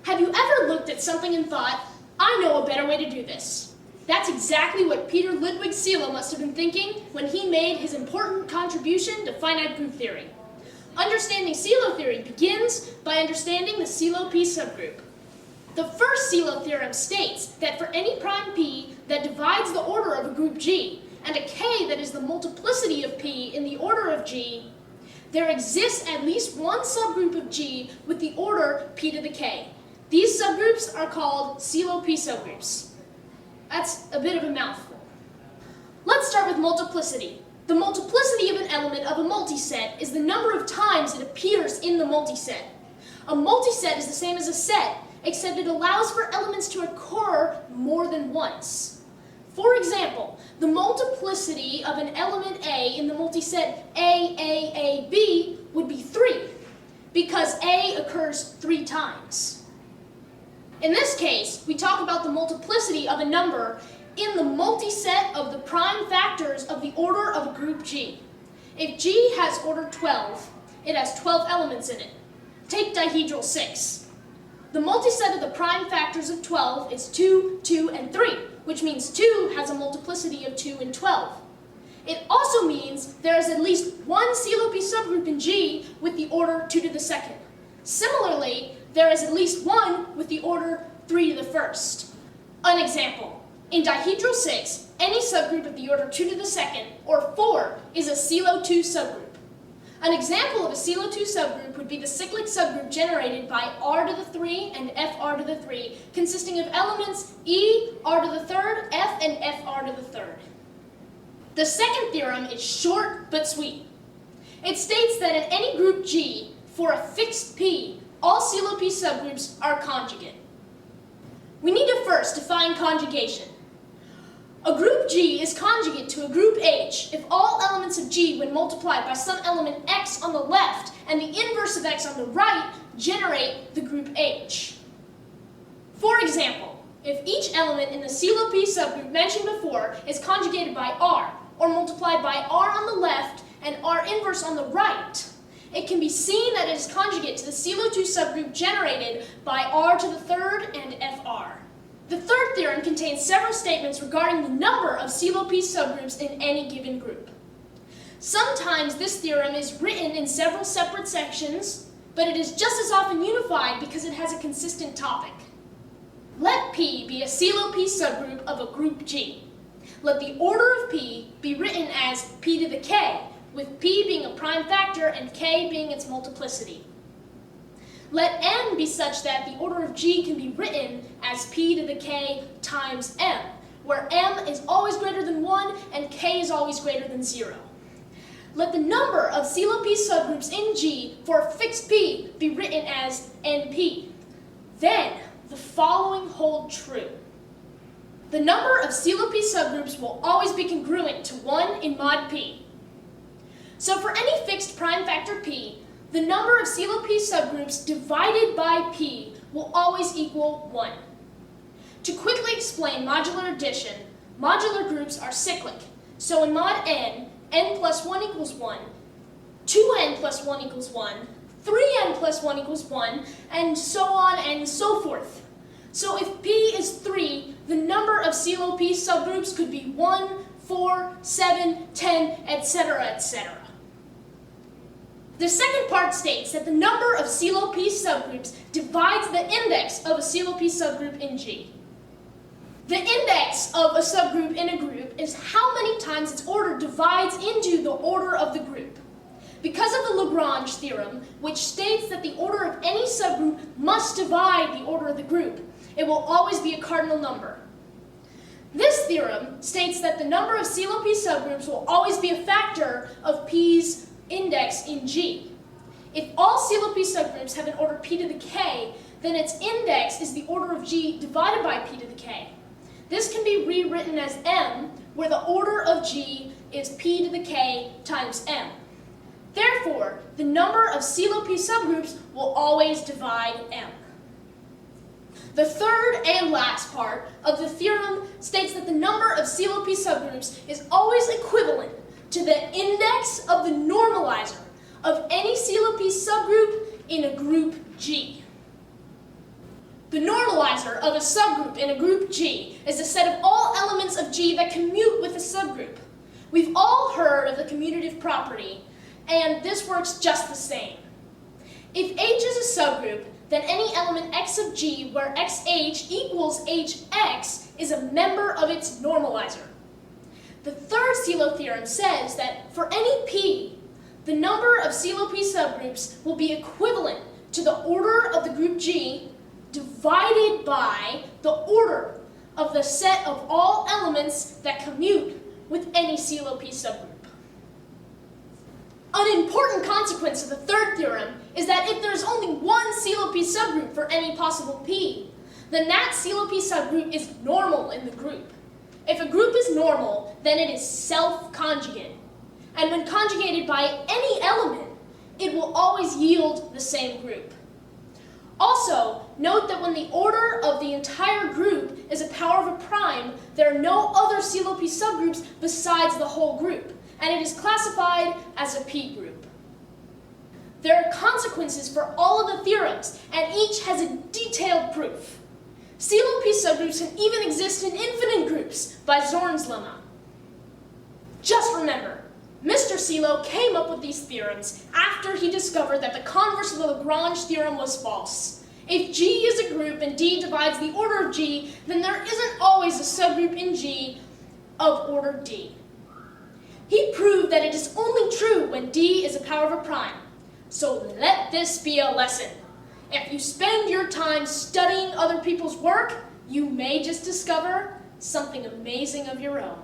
Have you ever looked at something and thought, I know a better way to do this? That's exactly what Peter Ludwig Sylow must have been thinking when he made his important contribution to finite group theory. Understanding Sylow theory begins by understanding the Sylow P subgroup. The first Sylow theorem states that for any prime P that divides the order of a group G, and a K that is the multiplicity of P in the order of G, there exists at least one subgroup of G with the order P to the K. These subgroups are called Sylow P subgroups. That's a bit of a mouthful. Let's start with multiplicity. The multiplicity of an element of a multiset is the number of times it appears in the multiset. A multiset is the same as a set, except it allows for elements to occur more than once. For example, the multiplicity of an element A in the multiset A, would be 3, because A occurs 3 times. In this case, we talk about the multiplicity of a number in the multiset of the prime factors of the order of a group G. If G has order 12, it has 12 elements in it. Take dihedral 6. The multiset of the prime factors of 12 is 2, 2, and 3, which means 2 has a multiplicity of 2 and 12. It also means there is at least one Sylow P subgroup in G with the order 2 to the second. Similarly, there is at least one with the order 3 to the first. An example, in dihedral 6, any subgroup of the order 2 to the second, or 4, is a Sylow 2 subgroup. An example of a Sylow 2 subgroup would be the cyclic subgroup generated by R to the 3 and FR to the 3, consisting of elements E, R to the third, F, and FR to the third. The second theorem is short but sweet. It states that in any group G, for a fixed P, all Sylow P subgroups are conjugate. We need to first define conjugation. A group G is conjugate to a group H if all elements of G, when multiplied by some element X on the left and the inverse of X on the right, generate the group H. For example, if each element in the Sylow P subgroup mentioned before is conjugated by R, or multiplied by R on the left and R inverse on the right, it can be seen that it is conjugate to the Sylow 2 subgroup generated by R to the third and FR. The third theorem contains several statements regarding the number of Sylow P subgroups in any given group. Sometimes this theorem is written in several separate sections, but it is just as often unified because it has a consistent topic. Let P be a Sylow P subgroup of a group G. Let the order of P be written as P to the K, with P being a prime factor and K being its multiplicity. Let M be such that the order of G can be written as P to the K times M, where M is always greater than 1 and K is always greater than 0. Let the number of Sylow P subgroups in G for a fixed P be written as NP. Then, the following hold true. The number of Sylow P subgroups will always be congruent to 1 in mod P. So for any fixed prime factor P, the number of Sylow P subgroups divided by P will always equal 1. To quickly explain modular addition, modular groups are cyclic. So in mod n, n plus 1 equals 1, 2n plus 1 equals 1, 3n plus 1 equals 1, and so on and so forth. So if P is 3, the number of Sylow P subgroups could be 1, 4, 7, 10, etc., etc. The second part states that the number of Sylow P subgroups divides the index of a Sylow P subgroup in G. The index of a subgroup in a group is how many times its order divides into the order of the group. Because of the Lagrange theorem, which states that the order of any subgroup must divide the order of the group, it will always be a cardinal number. This theorem states that the number of Sylow P subgroups will always be a factor of P's index in G. If all Sylow P subgroups have an order P to the K, then its index is the order of G divided by P to the K. This can be rewritten as M, where the order of G is P to the K times M. Therefore, the number of Sylow P subgroups will always divide M. The third and last part of the theorem states that the number of Sylow P subgroups is always equivalent to the index of the normalizer of any Sylow P subgroup in a group G. normalizer of a subgroup in a group G is the set of all elements of G that commute with a subgroup. We've all heard of the commutative property, and this works just the same. If H is a subgroup, then any element x of G where xh equals hx is a member of its normalizer. The third Sylow theorem says that for any p, the number of Sylow p subgroups will be equivalent to the order of the group G divided by the order of the set of all elements that commute with any Sylow p subgroup. An important consequence of the third theorem is that if there's only one Sylow p subgroup for any possible p, then that Sylow p subgroup is normal in the group. If a group is normal, then it is self-conjugate. And when conjugated by any element, it will always yield the same group. Also, note that when the order of the entire group is a power of a prime, there are no other Sylow p subgroups besides the whole group, and it is classified as a p group. There are consequences for all of the theorems, and each has a detailed proof. Sylow p subgroups can even exist in infinite groups by Zorn's lemma. Just remember, Mr. Sylow came up with these theorems after he discovered that the converse of the Lagrange theorem was false. If G is a group and D divides the order of G, then there isn't always a subgroup in G of order D. He proved that it is only true when D is a power of a prime. So let this be a lesson. If you spend your time studying other people's work, you may just discover something amazing of your own.